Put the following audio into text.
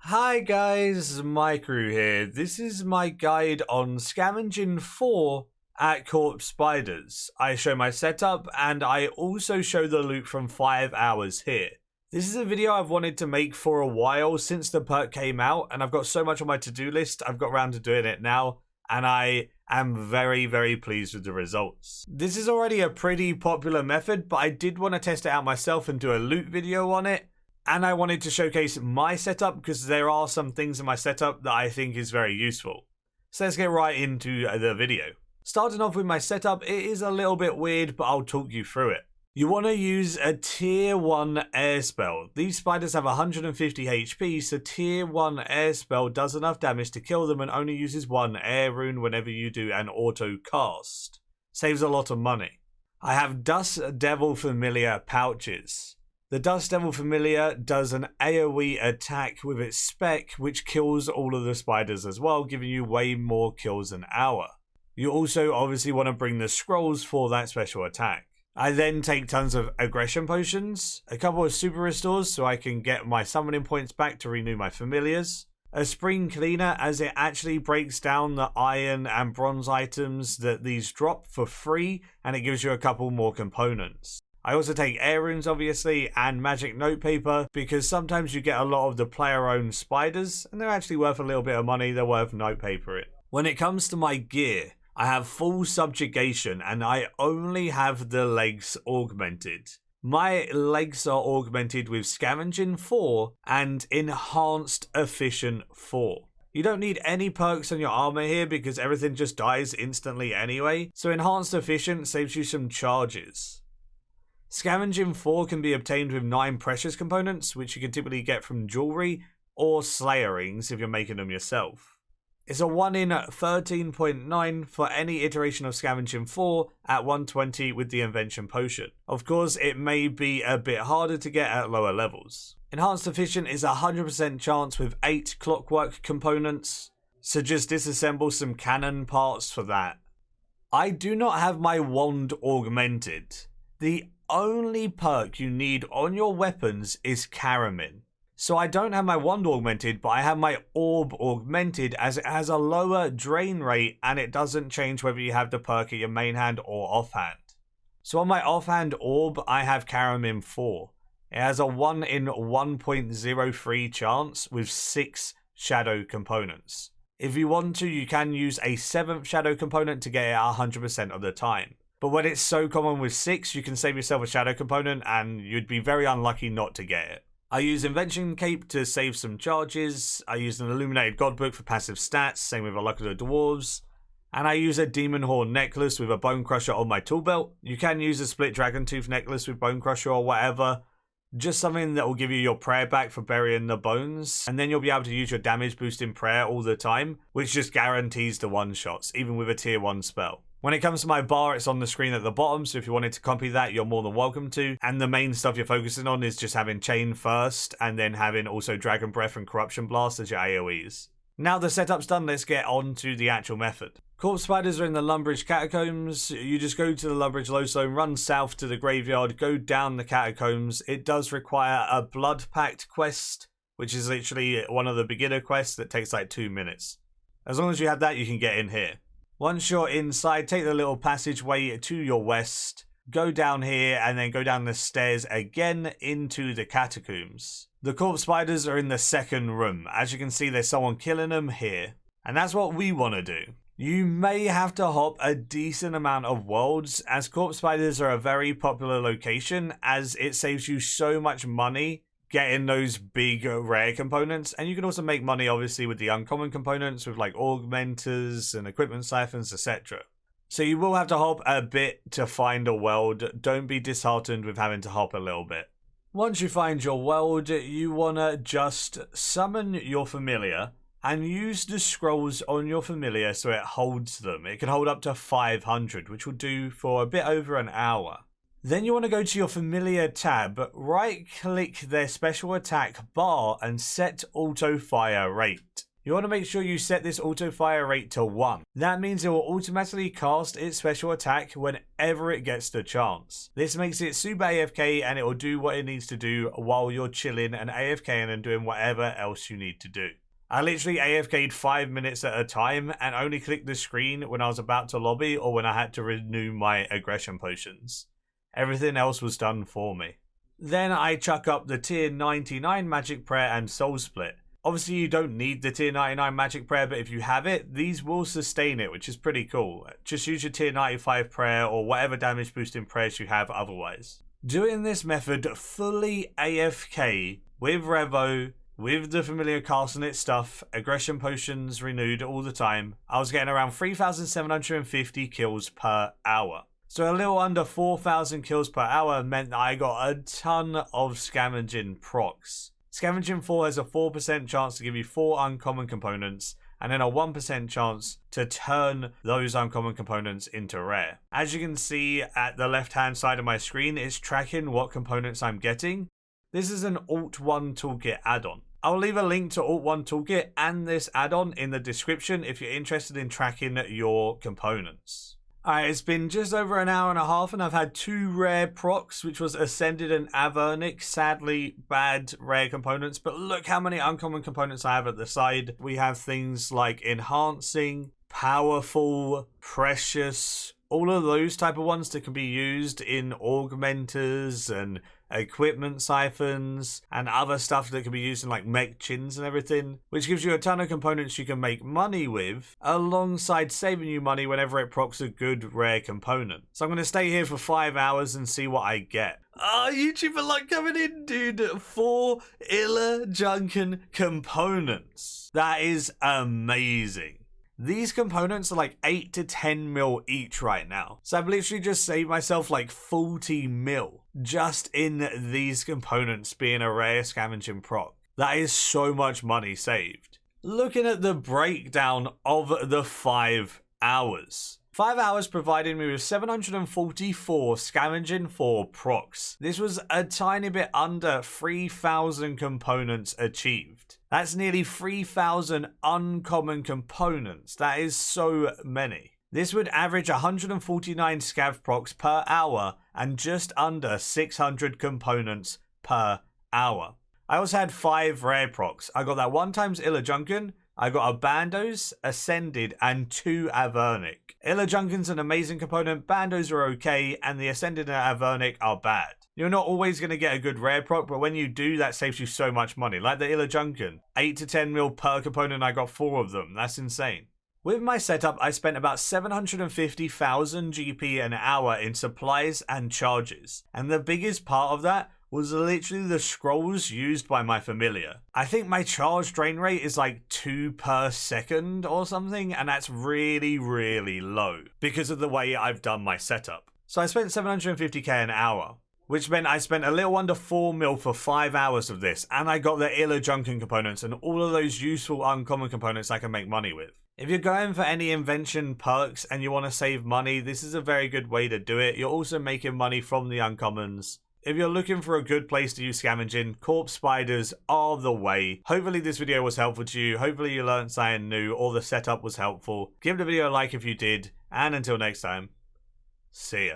Hi guys, Maikeru here. This is my guide on Scavenging 4 at Corpse Spiders. I show my setup and I also show the loot from 5 hours here. This is a video I've wanted to make for a while since the perk came out, and I've got so much on my to-do list, I've got around to doing it now, and I am very pleased with the results. This is already a pretty popular method, but I did want to test it out myself and do a loot video on it. And I wanted to showcase my setup because there are some things in my setup that I think is very useful. So let's get right into the video. Starting off with my setup, it is a little bit weird, but I'll talk you through it. You want to use a tier 1 air spell. These spiders have 150 HP, so tier 1 air spell does enough damage to kill them and only uses 1 air rune whenever you do an auto cast. Saves a lot of money. I have Dust Devil Familiar pouches. The Dust Devil Familiar does an AoE attack with its spec, which kills all of the spiders as well, giving you way more kills an hour. You also obviously want to bring the scrolls for that special attack. I then take tons of aggression potions, a couple of super restores so I can get my summoning points back to renew my familiars, a spring cleaner as it actually breaks down the iron and bronze items that these drop for free, and it gives you a couple more components. I also take air runes obviously and magic notepaper because sometimes you get a lot of the player owned spiders and they're actually worth a little bit of money, they're worth notepaper it. When it comes to my gear, I have full subjugation and I only have the legs augmented. My legs are augmented with Scavenging 4 and Enhanced Efficient 4. You don't need any perks on your armor here because everything just dies instantly anyway, so Enhanced Efficient saves you some charges. Scavenging 4 can be obtained with 9 precious components, which you can typically get from jewelry or slayer rings if you're making them yourself. It's a 1 in 13.9 for any iteration of Scavenging 4 at 120 with the Invention potion. Of course, it may be a bit harder to get at lower levels. Enhanced Efficient is a 100% chance with 8 clockwork components, so just disassemble some cannon parts for that. I do not have my wand augmented. The only perk you need on your weapons is Caramin. So I don't have my wand augmented, but I have my orb augmented as it has a lower drain rate and it doesn't change whether you have the perk at your main hand or offhand. So on my offhand orb, I have Caramin 4. It has a 1 in 1.03 chance with 6 shadow components. If you want to, you can use a 7th shadow component to get it 100% of the time. But when it's so common with 6, you can save yourself a shadow component and you'd be very unlucky not to get it. I use Invention Cape to save some charges, I use an Illuminated Godbook for passive stats, same with a Luck of the Dwarves, and I use a Demon Horn necklace with a Bone Crusher on my tool belt. You can use a Split Dragon Tooth necklace with Bone Crusher or whatever, just something that will give you your prayer back for burying the bones, and then you'll be able to use your damage boosting prayer all the time, which just guarantees the one-shots, even with a tier 1 spell. When it comes to my bar, it's on the screen at the bottom, so if you wanted to copy that, you're more than welcome to. And the main stuff you're focusing on is just having Chain first, and then having also Dragon Breath and Corruption Blast as your AoEs. Now the setup's done, let's get on to the actual method. Corpse spiders are in the Lumbridge Catacombs. You just go to the Lumbridge Lowstone, run south to the graveyard, go down the catacombs. It does require a Blood Pact quest, which is literally one of the beginner quests that takes like 2 minutes. As long as you have that, you can get in here. Once you're inside, take the little passageway to your west, go down here and then go down the stairs again into the catacombs. The corpse spiders are in the second room. As you can see, there's someone killing them here. And that's what we want to do. You may have to hop a decent amount of worlds, as corpse spiders are a very popular location, as it saves you so much money getting those big rare components, and you can also make money obviously with the uncommon components with like augmenters and equipment siphons, etc. So you will have to hop a bit to find a world. Don't be disheartened with having to hop a little bit. Once you find your world, you want to just summon your familiar and use the scrolls on your familiar so it holds them. It can hold up to 500, which will do for a bit over an hour. Then you want to go to your familiar tab, right click their special attack bar and set auto fire rate. You want to make sure you set this auto fire rate to 1. That means it will automatically cast its special attack whenever it gets the chance. This makes it super AFK and it will do what it needs to do while you're chilling and AFKing and doing whatever else you need to do. I literally AFK'd 5 minutes at a time and only clicked the screen when I was about to lobby or when I had to renew my aggression potions. Everything else was done for me. Then I chuck up the tier 99 magic prayer and soul split. Obviously you don't need the tier 99 magic prayer, but if you have it, these will sustain it, which is pretty cool. Just use your tier 95 prayer or whatever damage boosting prayers you have otherwise. Doing this method fully AFK with Revo, with the familiar casting it stuff, aggression potions renewed all the time, I was getting around 3,750 kills per hour. So a little under 4,000 kills per hour meant that I got a ton of Scavenging procs. Scavenging 4 has a 4% chance to give you 4 uncommon components, and then a 1% chance to turn those uncommon components into rare. As you can see at the left hand side of my screen, it's tracking what components I'm getting. This is an Alt 1 Toolkit add-on. I'll leave a link to Alt 1 Toolkit and this add-on in the description if you're interested in tracking your components. Alright, it's been just over an hour and a half and I've had 2 rare procs, which was Ascended and Avernic. Sadly, bad rare components, but look how many uncommon components I have at the side. We have things like Enhancing, Powerful, Precious, all of those type of ones that can be used in Augmenters and equipment siphons and other stuff that can be used in like mech chins and everything, which gives you a ton of components you can make money with alongside saving you money whenever it procs a good rare component. So I'm going to stay here for 5 hours and see what I get. YouTuber luck coming in, dude. 4 Illa Junkin components. That is amazing. These components are like 8 to 10 mil each right now. So I've literally just saved myself like 40 mil just in these components being a rare Scavenging proc. That is so much money saved. Looking at the breakdown of the 5 hours. 5 hours provided me with 744 Scavenging 4 procs. This was a tiny bit under 3,000 components achieved. That's nearly 3,000 uncommon components. That is so many. This would average 149 scav procs per hour and just under 600 components per hour. I also had 5 rare procs. I got that 1 times Illa Junkin, I got a Bandos, Ascended, and 2 Avernic. Illa Junkin's an amazing component, Bandos are okay, and the Ascended and Avernic are bad. You're not always going to get a good rare proc, but when you do, that saves you so much money. Like the Illa Junkin, 8 to 10 mil per component, I got 4 of them. That's insane. With my setup, I spent about 750,000 GP an hour in supplies and charges, and the biggest part of that was literally the scrolls used by my familiar. I think my charge drain rate is like 2 per second or something, and that's really, really low because of the way I've done my setup. So I spent 750k an hour, which meant I spent a little under 4 mil for 5 hours of this, and I got the Illa Junkin components and all of those useful uncommon components I can make money with. If you're going for any invention perks and you want to save money, this is a very good way to do it. You're also making money from the uncommons. If you're looking for a good place to use Scavenging, corpse spiders are the way. Hopefully this video was helpful to you. Hopefully you learned something new or the setup was helpful. Give the video a like if you did, and until next time, see ya.